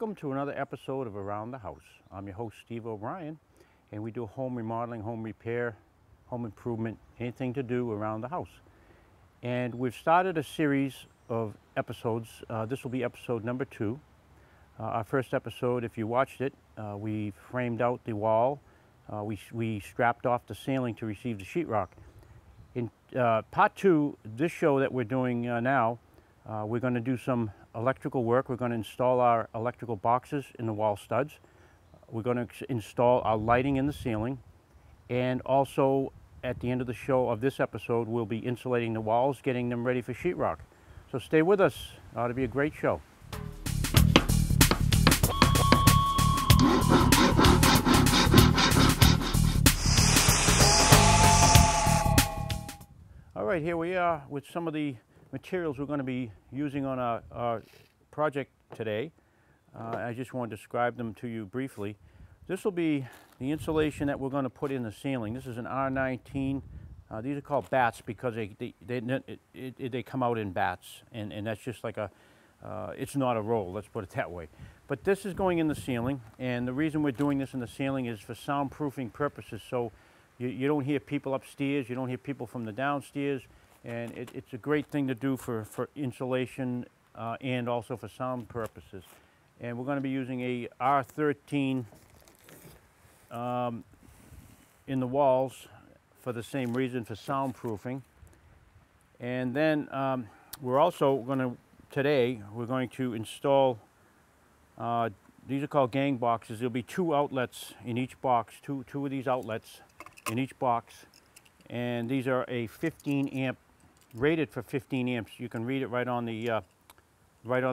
Welcome to another episode of Around the House. I'm your host, Steve O'Brien, and we do home remodeling, home repair, home improvement, anything to do around the house. And we've started a series of episodes. This will be episode number 2. Our first episode, if you watched it, we framed out the wall. We strapped off the ceiling to receive the sheetrock. In part 2, this show that we're doing now, we're going to do some electrical work. We're going to install our electrical boxes in the wall studs. We're going to install our lighting in the ceiling. And also, at the end of the show of this episode, we'll be insulating the walls, getting them ready for sheetrock. So stay with us. It ought to be a great show. All right, here we are with some of the materials we're going to be using on our project today. I just want to describe them to you briefly. This will be the insulation that we're going to put in the ceiling. This is an R19. These are called bats because they come out in bats, and that's just like a, it's not a roll, let's put it that way. But this is going in the ceiling, and the reason we're doing this in the ceiling is for soundproofing purposes. So you don't hear people upstairs, you don't hear people from the downstairs, and it's a great thing to do for insulation and also for sound purposes. And we're going to be using a R13 in the walls for the same reason, for soundproofing. And then we're also going to, today, we're going to install, these are called gang boxes. There'll be 2 outlets in each box, two of these outlets in each box. And these are a 15 amp, rated for 15 amps. You can read it right on the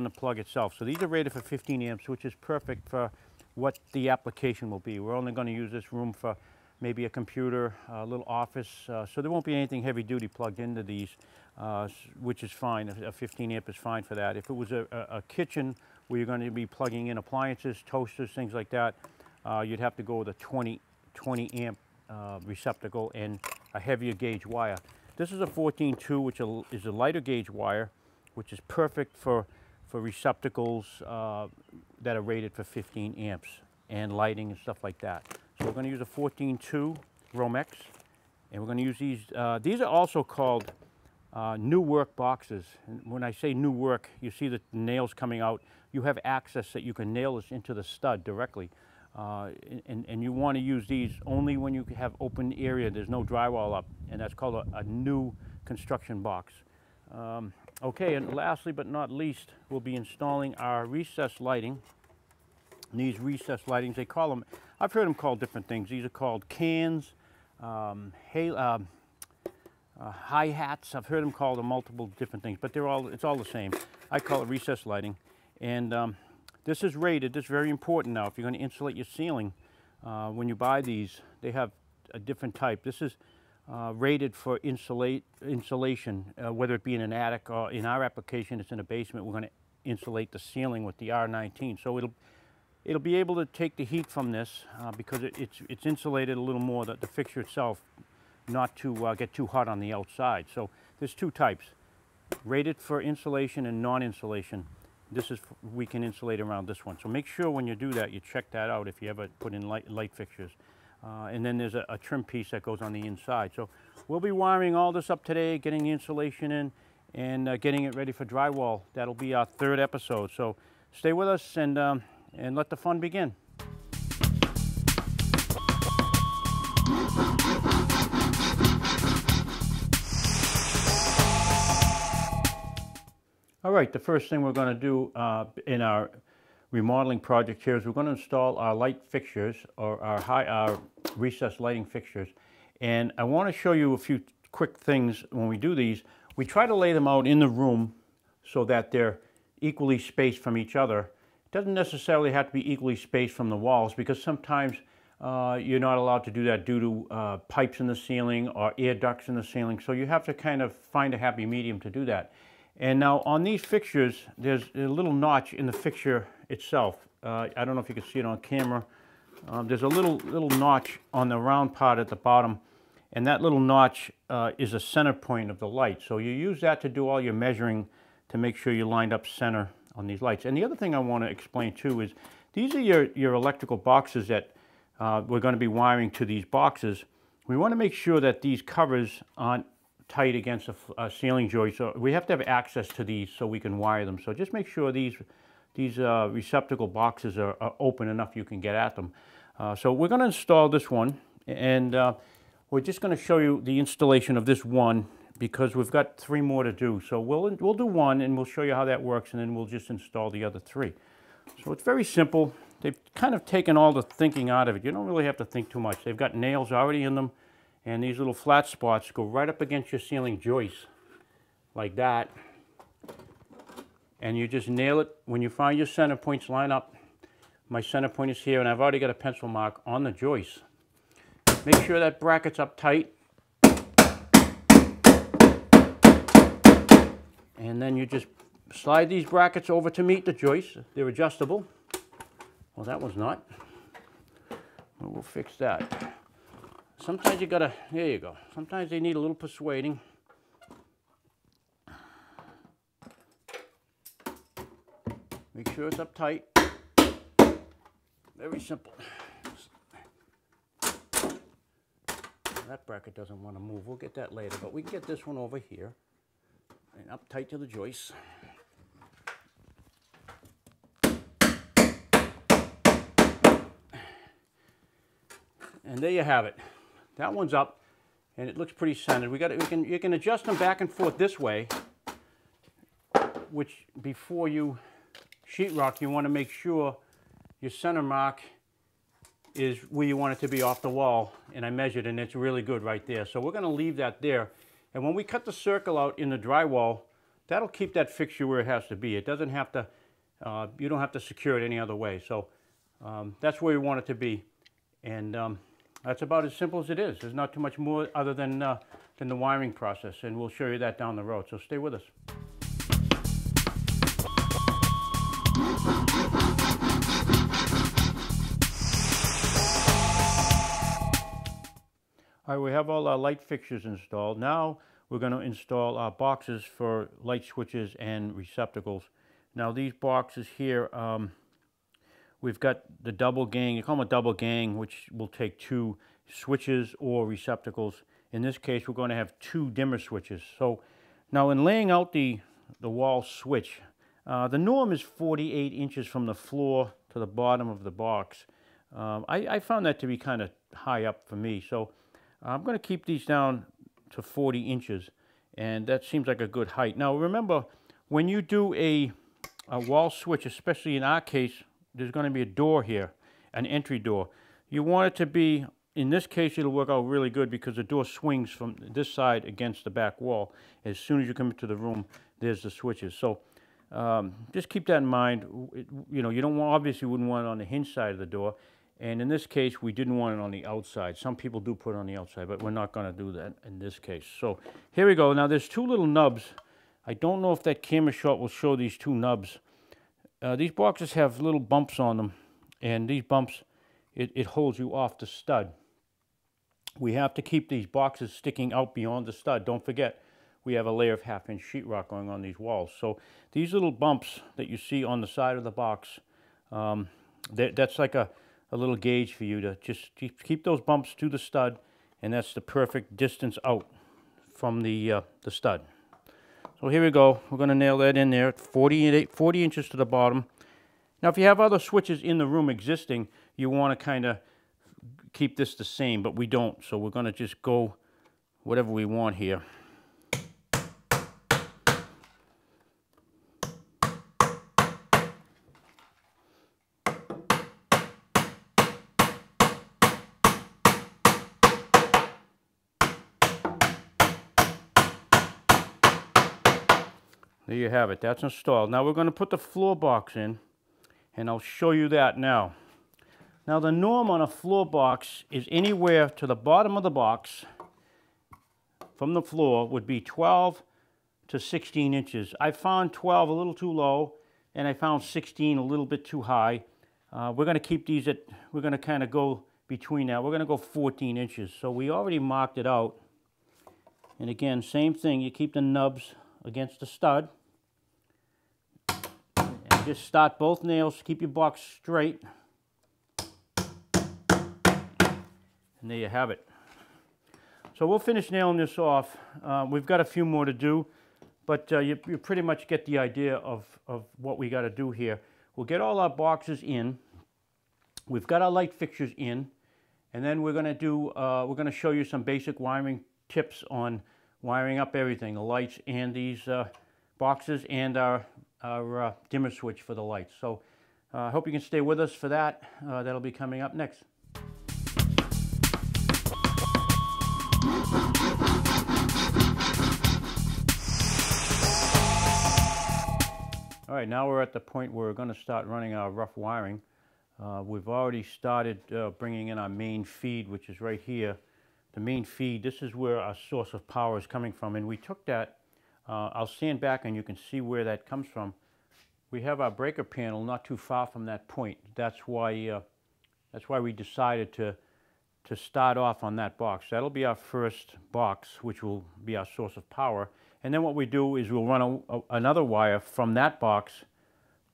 plug itself. So these are rated for 15 amps, which is perfect for what the application will be. We're only going to use this room for maybe a computer, a little office, so there won't be anything heavy duty plugged into these, which is fine. A 15 amp is fine for that. If it was a kitchen where you're going to be plugging in appliances, toasters, things like that, you'd have to go with a 20 amp receptacle and a heavier gauge wire. This is a 14-2, which is a lighter gauge wire, which is perfect for receptacles that are rated for 15 amps and lighting and stuff like that. So we're going to use a 14-2 Romex, and we're going to use these. These are also called new work boxes. And when I say new work, you see the nails coming out. You have access that you can nail this into the stud directly. And you want to use these only when you have open area, there's no drywall up, and that's called a new construction box. Okay, and lastly but not least, we'll be installing our recessed lighting. And these recessed lightings, they call them, I've heard them called different things. These are called cans, hi-hats. I've heard them called multiple different things, but it's all the same. I call it recessed lighting. And this is rated, this is very important now. If you're going to insulate your ceiling, when you buy these, they have a different type. This is rated for insulation, whether it be in an attic or in our application, it's in a basement. We're going to insulate the ceiling with the R19. So it'll be able to take the heat from this because it's insulated a little more, the fixture itself, not to get too hot on the outside. So there's 2 types, rated for insulation and non-insulation. This is, we can insulate around this one. So make sure when you do that, you check that out if you ever put in light fixtures. And then there's a trim piece that goes on the inside. So we'll be wiring all this up today, getting the insulation in, and getting it ready for drywall. That'll be our 3rd episode. So stay with us and let the fun begin. All right, the first thing we're going to do in our remodeling project here is we're going to install our light fixtures, or our recessed lighting fixtures. And I want to show you a few quick things when we do these. We try to lay them out in the room so that they're equally spaced from each other. It doesn't necessarily have to be equally spaced from the walls, because sometimes you're not allowed to do that due to pipes in the ceiling or air ducts in the ceiling. So you have to kind of find a happy medium to do that. And now on these fixtures, there's a little notch in the fixture itself. I don't know if you can see it on camera. There's a little notch on the round part at the bottom, and that little notch is a center point of the light. So you use that to do all your measuring to make sure you lined up center these lights. And the other thing I want to explain too is these are your electrical boxes that we're going to be wiring to these boxes. We want to make sure that these covers aren't tight against a ceiling joist. So we have to have access to these so we can wire them. So just make sure these receptacle boxes are open enough you can get at them. So we're going to install this one, and we're just going to show you the installation of this one because we've got 3 more to do. So we'll do one and we'll show you how that works, and then we'll just install the other 3. So it's very simple. They've kind of taken all the thinking out of it. You don't really have to think too much. They've got nails already in them, and these little flat spots go right up against your ceiling joist like that. And you just nail it. When you find your center points line up, my center point is here, and I've already got a pencil mark on the joist. Make sure that bracket's up tight. And then you just slide these brackets over to meet the joist. They're adjustable. Well, that one's not. Well, we'll fix that. Sometimes you gotta, there you go. Sometimes they need a little persuading. Make sure it's up tight. Very simple. That bracket doesn't want to move. We'll get that later, but we can get this one over here and up tight to the joist. And there you have it. That one's up, and it looks pretty centered. You can adjust them back and forth this way, which before you sheetrock, you want to make sure your center mark is where you want it to be off the wall, and I measured, and it's really good right there. So we're going to leave that there, and when we cut the circle out in the drywall, that'll keep that fixture where it has to be. It doesn't have to, you don't have to secure it any other way. So that's where we want it to be, and that's about as simple as it is. There's not too much more other than the wiring process, and we'll show you that down the road. So stay with us. All right, we have all our light fixtures installed. Now we're going to install our boxes for light switches and receptacles. Now these boxes here, we've got the double gang, you call them a double gang, which will take 2 switches or receptacles. In this case, we're going to have 2 dimmer switches. So now in laying out the wall switch, the norm is 48 inches from the floor to the bottom of the box. I found that to be kind of high up for me. So I'm going to keep these down to 40 inches, and that seems like a good height. Now remember, when you do a wall switch, especially in our case, there's going to be a door here, an entry door. You want it to be, in this case, it'll work out really good because the door swings from this side against the back wall. As soon as you come into the room, there's the switches. So just keep that in mind. You know, you don't want, obviously wouldn't want it on the hinge side of the door. And in this case, we didn't want it on the outside. Some people do put it on the outside, but we're not going to do that in this case. So here we go. Now there's 2 little nubs. I don't know if that camera shot will show these 2 nubs. These boxes have little bumps on them, and these bumps, it holds you off the stud. We have to keep these boxes sticking out beyond the stud. Don't forget, we have a layer of 1/2-inch sheetrock going on these walls. So these little bumps that you see on the side of the box, that's like a little gauge for you to just keep those bumps to the stud, and that's the perfect distance out from the stud. So here we go. We're going to nail that in there at 40 inches to the bottom. Now if you have other switches in the room existing, you want to kind of keep this the same, but we don't. So we're going to just go whatever we want here. There you have it. That's installed. Now we're going to put the floor box in, and I'll show you that now. Now the norm on a floor box is anywhere to the bottom of the box from the floor would be 12 to 16 inches. I found 12 a little too low, and I found 16 a little bit too high. We're going to keep these at, we're going to kind of go between that. We're going to go 14 inches. So we already marked it out. And again, same thing. You keep the nubs against the stud. And Just start both nails, keep your box straight, and there you have it. So we'll finish nailing this off. We've got a few more to do, but you pretty much get the idea of what we got to do here. We'll get all our boxes in. We've got our light fixtures in, and then we're going to show you some basic wiring tips on wiring up everything, the lights and these boxes and our dimmer switch for the lights. So I hope you can stay with us for that. That'll be coming up next. All right, now we're at the point where we're going to start running our rough wiring. We've already started bringing in our main feed, which is right here. The main feed, this is where our source of power is coming from, and we took that. I'll stand back and you can see where that comes from. We have our breaker panel not too far from that point. That's why we decided to start off on that box. That'll be our first box, which will be our source of power. And then what we do is we'll run another wire from that box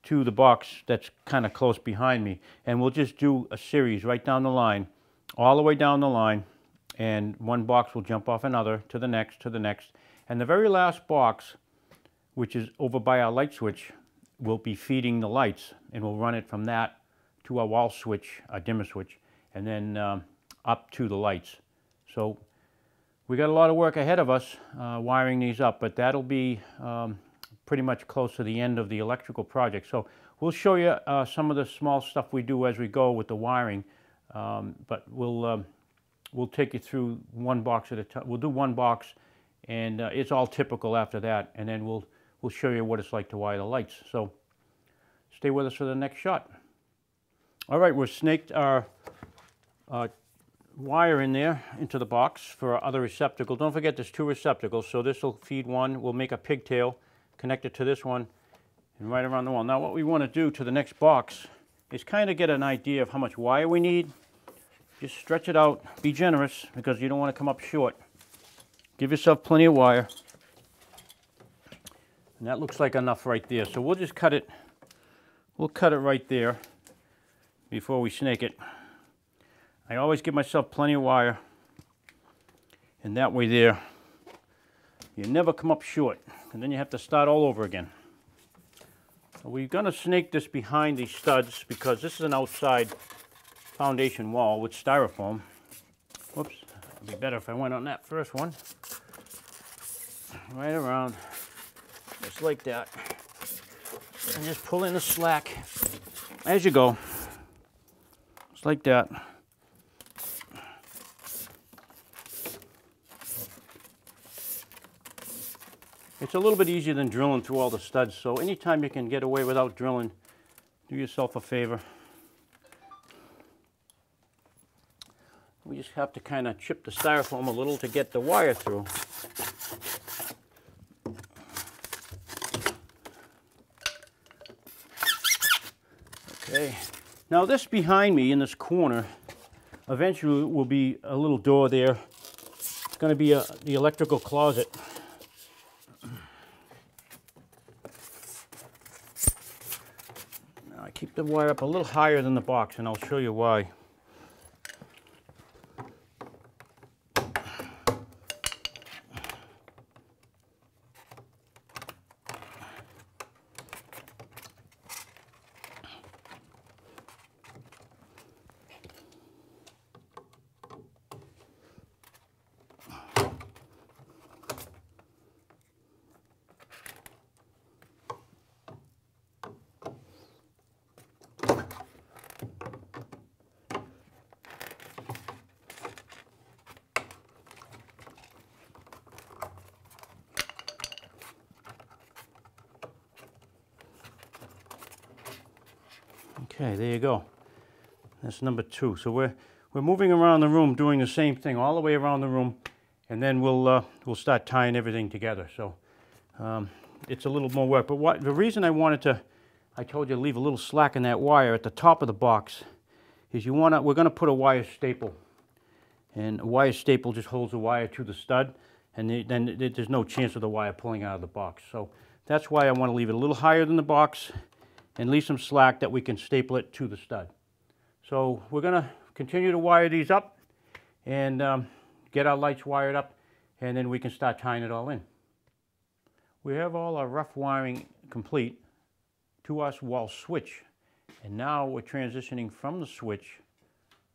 to the box that's kind of close behind me. And we'll just do a series right down the line, all the way down the line. And one box will jump off another to the next, to the next. And the very last box, which is over by our light switch, will be feeding the lights. And we'll run it from that to our wall switch, our dimmer switch, and then up to the lights. So we got a lot of work ahead of us wiring these up, but that'll be pretty much close to the end of the electrical project. So we'll show you some of the small stuff we do as we go with the wiring, but we'll take you through one box at a time. We'll do one box, and it's all typical after that, and then we'll show you what it's like to wire the lights. So stay with us for the next shot. All right, we've snaked our wire in there into the box for our other receptacle. Don't forget there's two receptacles, so this will feed one. We'll make a pigtail, connect it to this one, and right around the wall. Now what we want to do to the next box is kind of get an idea of how much wire we need. Just stretch it out, be generous, because you don't want to come up short. Give yourself plenty of wire. And that looks like enough right there. So we'll just cut it, we'll cut it right there before we snake it. I always give myself plenty of wire, and that way there, you never come up short, and then you have to start all over again. So we're going to snake this behind these studs because this is an outside foundation wall with styrofoam. Whoops, it'd be better if I went on that first one. Right around, just like that. And just pull in the slack as you go, just like that. It's a little bit easier than drilling through all the studs, so anytime you can get away without drilling, do yourself a favor. We just have to kind of chip the styrofoam a little to get the wire through. Okay, now this behind me in this corner, eventually will be a little door there. It's going to be the electrical closet. Now I keep the wire up a little higher than the box, and I'll show you why. Okay, there you go. That's number 2. So we're moving around the room doing the same thing all the way around the room, and then we'll start tying everything together. So it's a little more work. But the reason I told you to leave a little slack in that wire at the top of the box is we're going to put a wire staple, and a wire staple just holds the wire to the stud, and then there's no chance of the wire pulling out of the box. So that's why I want to leave it a little higher than the box, and leave some slack that we can staple it to the stud. So we're going to continue to wire these up and get our lights wired up, and then we can start tying it all in. We have all our rough wiring complete to our wall switch, and now we're transitioning from the switch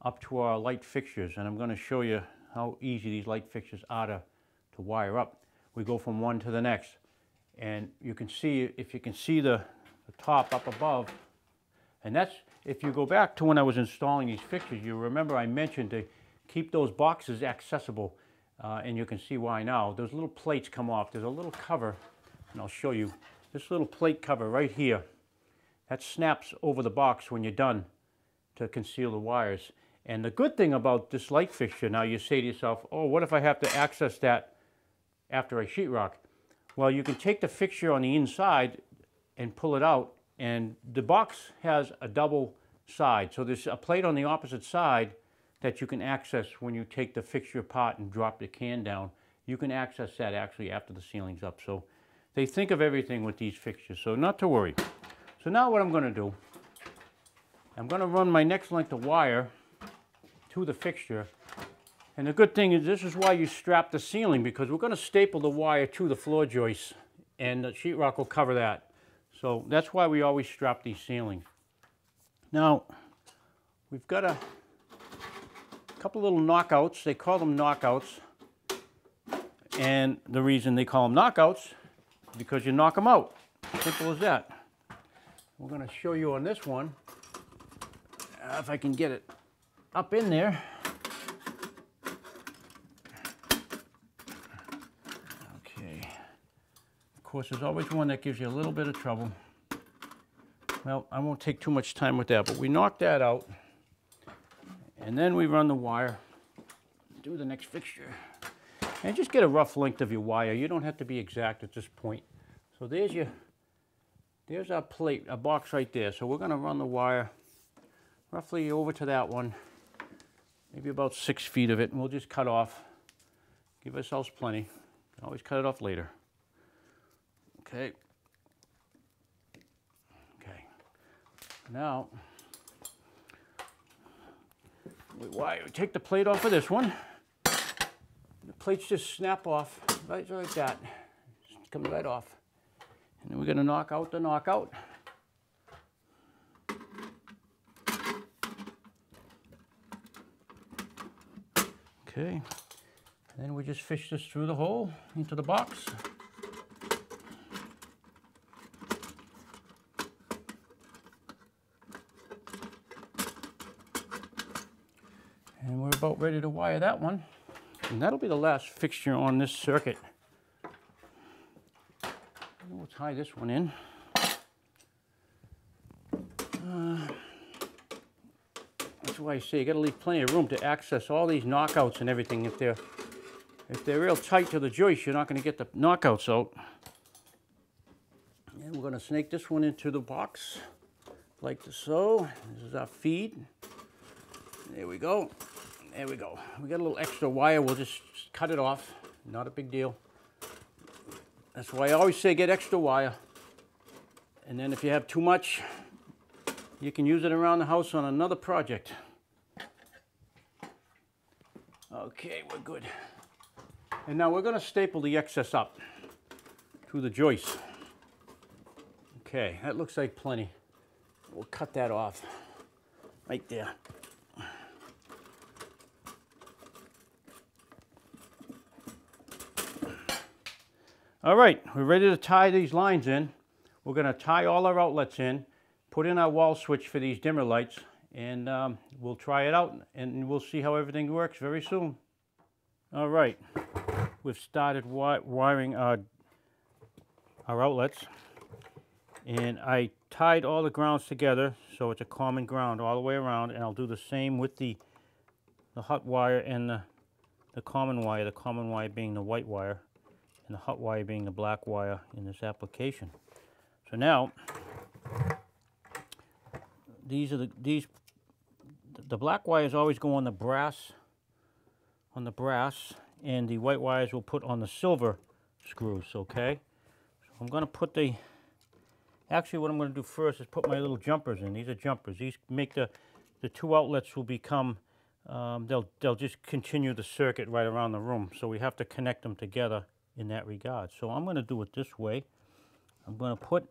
up to our light fixtures, and I'm going to show you how easy these light fixtures are to wire up. We go from one to the next, and you can see, if you can see the top up above, and that's, if you go back to when I was installing these fixtures, you remember I mentioned to keep those boxes accessible, and you can see why now. Those little plates come off. There's a little cover, and I'll show you. This little plate cover right here, that snaps over the box when you're done to conceal the wires. And the good thing about this light fixture, now you say to yourself, oh, what if I have to access that after I sheetrock? Well, you can take the fixture on the inside and pull it out, and the box has a double side. So there's a plate on the opposite side that you can access when you take the fixture apart and drop the can down. You can access that actually after the ceiling's up. So they think of everything with these fixtures, so not to worry. So now what I'm going to do, I'm going to run my next length of wire to the fixture. And the good thing is, this is why you strap the ceiling, because we're going to staple the wire to the floor joist, and the sheetrock will cover that. So that's why we always strap these ceilings. Now, we've got a couple little knockouts. They call them knockouts. And the reason they call them knockouts is because you knock them out. Simple as that. We're going to show you on this one, if I can get it up in there. Okay. Of course, there's always one that gives you a little bit of trouble. Well, I won't take too much time with that, but we knock that out, and then we run the wire, do the next fixture, and just get a rough length of your wire. You don't have to be exact at this point. So there's our plate, a box right there. So we're going to run the wire roughly over to that one, maybe about 6 feet of it, and we'll just cut off. Give ourselves plenty. Can always cut it off later. Okay. Okay. Now, we take the plate off of this one. The plates just snap off right like that. Just comes right off. And then we're going to knock out the knockout. Okay. And then we just fish this through the hole into the box. And we're about ready to wire that one. And that'll be the last fixture on this circuit. We'll tie this one in. That's why I say you got to leave plenty of room to access all these knockouts and everything. If they're real tight to the joist, you're not going to get the knockouts out. And we're going to snake this one into the box like so. This is our feed. There we go. There we go. We got a little extra wire. We'll just cut it off. Not a big deal. That's why I always say get extra wire. And then if you have too much, you can use it around the house on another project. Okay, we're good. And now we're going to staple the excess up to the joist. Okay, that looks like plenty. We'll cut that off right there. All right, we're ready to tie these lines in. We're going to tie all our outlets in, put in our wall switch for these dimmer lights, and we'll try it out, and we'll see how everything works very soon. All right, we've started wiring our outlets, and I tied all the grounds together so it's a common ground all the way around, and I'll do the same with the hot wire and the common wire being the white wire, and the hot wire being the black wire in this application. So now, the black wires always go on the brass, and the white wires will put on the silver screws. Okay, so I'm going to put the Actually, what I'm going to do first is put my little jumpers in. These are jumpers. These make the two outlets will become, they'll just continue the circuit right around the room. So we have to connect them together in that regard. So I'm going to do it this way. I'm going to put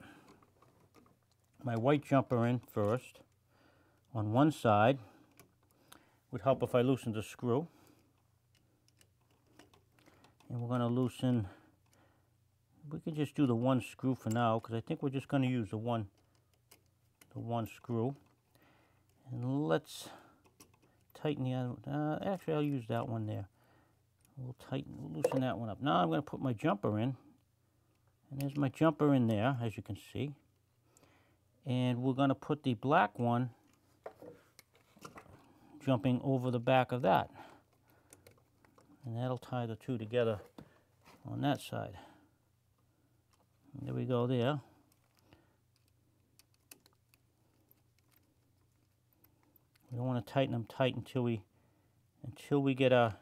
my white jumper in first on one side. Would help if I loosened the screw. And we're going to loosen, we can just do the one screw for now because I think we're just going to use the one screw. And let's tighten the other, actually I'll use that one there. We'll loosen that one up. Now I'm going to put my jumper in. And there's my jumper in there, as you can see. And we're going to put the black one jumping over the back of that. And that'll tie the two together on that side. And there we go there. We don't want to tighten them tight until we get our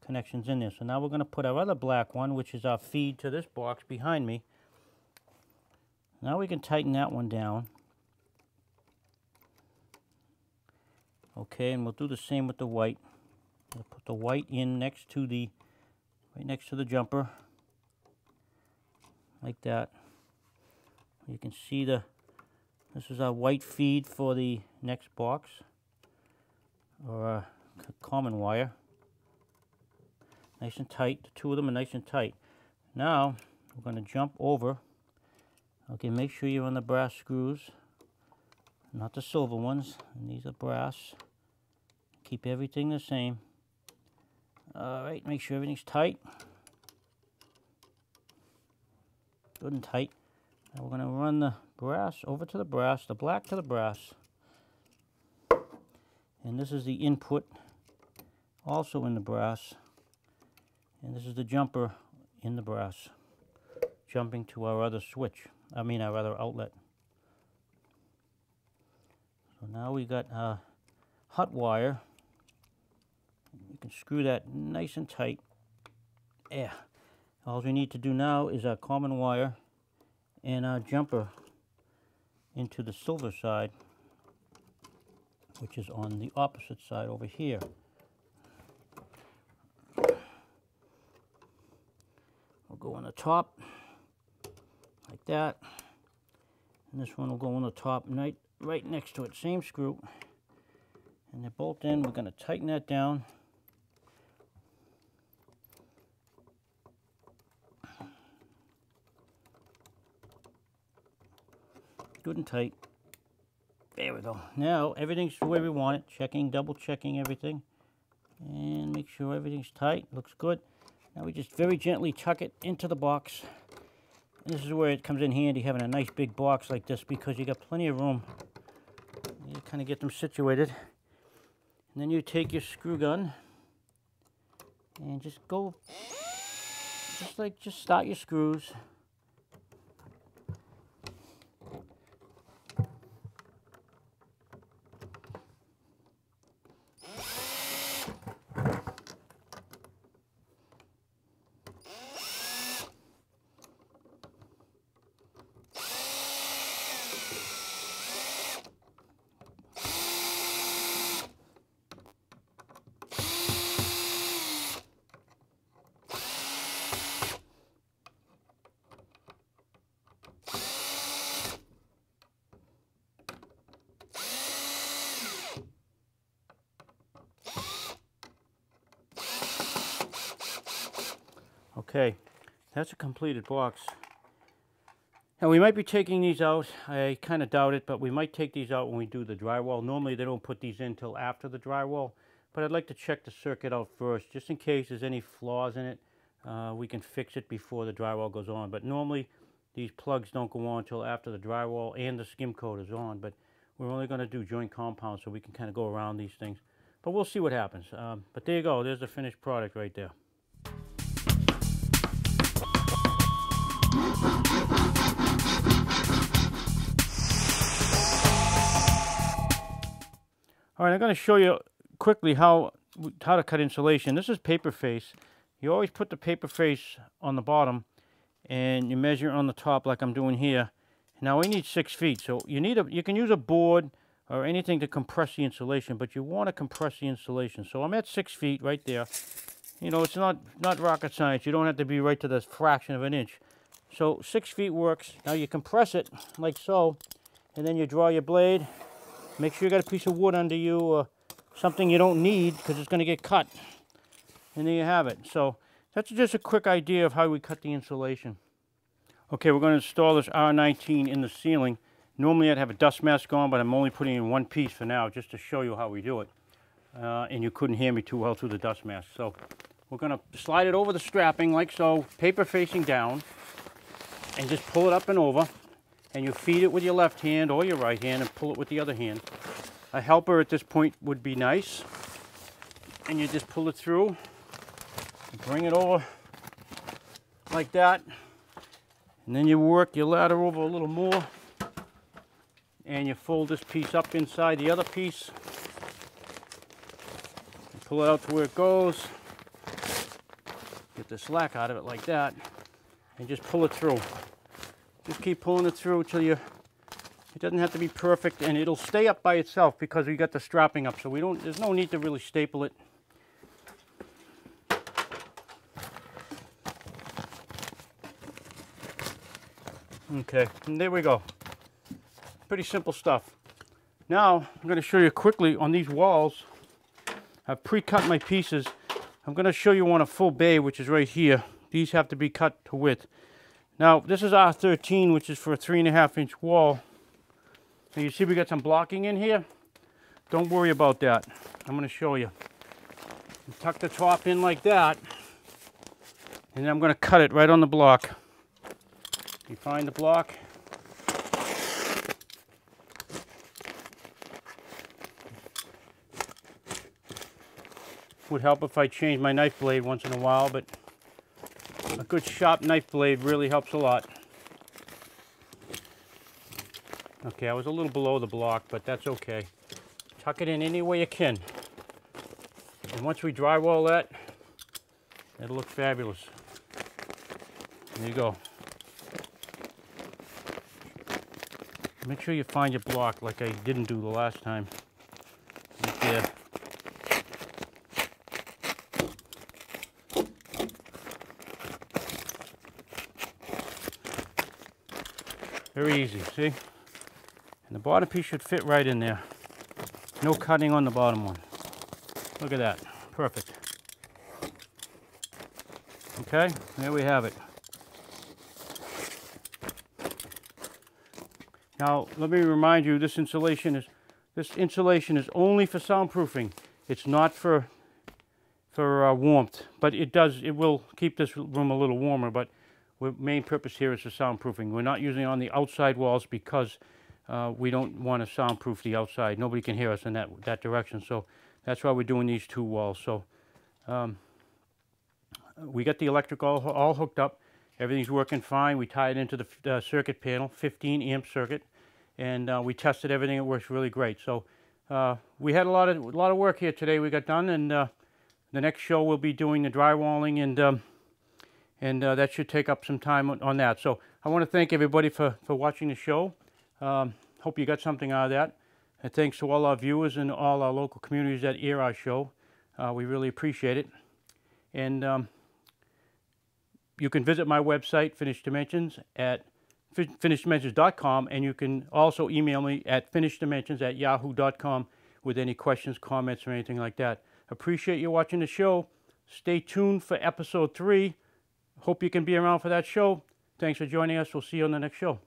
connections in there. So now we're going to put our other black one, which is our feed to this box behind me. Now we can tighten that one down. Okay, and we'll do the same with the white. We'll put the white in next to right next to the jumper, like that. You can see this is our white feed for the next box, or common wire. Nice and tight. The two of them are nice and tight. Now we're going to jump over. Okay, make sure you're on the brass screws, not the silver ones. And these are brass. Keep everything the same. All right, make sure everything's tight. Good and tight. Now we're going to run the brass over to the brass, the black to the brass. And this is the input, also in the brass. And this is the jumper in the brass, jumping to our other switch. I mean our other outlet. So now we got hot wire. You can screw that nice and tight. Yeah. All we need to do now is our common wire and our jumper into the silver side, which is on the opposite side over here. We'll go on the top, like that. And this one will go on the top right next to it, same screw. And they're both in. We're going to tighten that down. Good and tight. There we go. Now everything's the way we want it. Checking, double checking everything. And make sure everything's tight. Looks good. Now we just very gently tuck it into the box. And this is where it comes in handy, having a nice big box like this, because you got plenty of room. You kind of get them situated. And then you take your screw gun and just go, just start your screws. Okay, that's a completed box. Now we might be taking these out. I kind of doubt it, but we might take these out when we do the drywall. Normally they don't put these in until after the drywall, but I'd like to check the circuit out first, just in case there's any flaws in it. We can fix it before the drywall goes on, but normally these plugs don't go on until after the drywall and the skim coat is on, but we're only going to do joint compound so we can kind of go around these things. But we'll see what happens. But there you go. There's the finished product right there. All right, I'm going to show you quickly how to cut insulation. This is paper face. You always put the paper face on the bottom and you measure on the top like I'm doing here, Now we need 6 feet, so you can use a board or anything to compress the insulation, but you want to compress the insulation. So I'm at 6 feet right there. You know, it's not rocket science. You don't have to be right to the fraction of an inch. So 6 feet works. Now you compress it like so, and then you draw your blade. Make sure you got a piece of wood under you or something you don't need because it's going to get cut. And there you have it. So that's just a quick idea of how we cut the insulation. Okay, we're going to install this R19 in the ceiling. Normally I'd have a dust mask on, but I'm only putting in one piece for now just to show you how we do it. And you couldn't hear me too well through the dust mask. So we're going to slide it over the strapping like so, paper facing down, and just pull it up and over. And you feed it with your left hand or your right hand and pull it with the other hand. A helper at this point would be nice. And you just pull it through, bring it over like that. And then you work your ladder over a little more. And you fold this piece up inside the other piece. Pull it out to where it goes. Get the slack out of it like that. And just pull it through. Just keep pulling it through until it doesn't have to be perfect, and it'll stay up by itself because we got the strapping up, so there's no need to really staple it. Okay, and there we go. Pretty simple stuff. Now, I'm going to show you quickly on these walls. I've pre-cut my pieces. I'm going to show you on a full bay, which is right here. These have to be cut to width. Now, this is R13, which is for a 3.5-inch wall. And you see we got some blocking in here. Don't worry about that. I'm going to show you. You tuck the top in like that. And then I'm going to cut it right on the block. You find the block. Would help if I change my knife blade once in a while, but a good sharp knife blade really helps a lot. Okay, I was a little below the block, but that's okay. Tuck it in any way you can. And once we drywall that, it'll look fabulous. There you go. Make sure you find your block like I didn't do the last time. Right there. Very easy, see? And the bottom piece should fit right in there. No cutting on the bottom one. Look at that, perfect. Okay, there we have it. Now, let me remind you, this insulation is only for soundproofing. It's not for warmth, but it will keep this room a little warmer, but our main purpose here is for soundproofing. We're not using it on the outside walls because we don't want to soundproof the outside. Nobody can hear us in that direction, so that's why we're doing these two walls. So we got the electric all hooked up. Everything's working fine. We tied it into the circuit panel, 15 amp circuit, and we tested everything. It works really great. So we had a lot of work here today. We got done, and the next show we'll be doing the drywalling, and that should take up some time on that. So I want to thank everybody for watching the show. Hope you got something out of that. And thanks to all our viewers and all our local communities that air our show. We really appreciate it. And you can visit my website, Finished Dimensions, at finisheddimensions.com, and you can also email me at finisheddimensions@yahoo.com with any questions, comments, or anything like that. Appreciate you watching the show. Stay tuned for episode 3. Hope you can be around for that show. Thanks for joining us. We'll see you on the next show.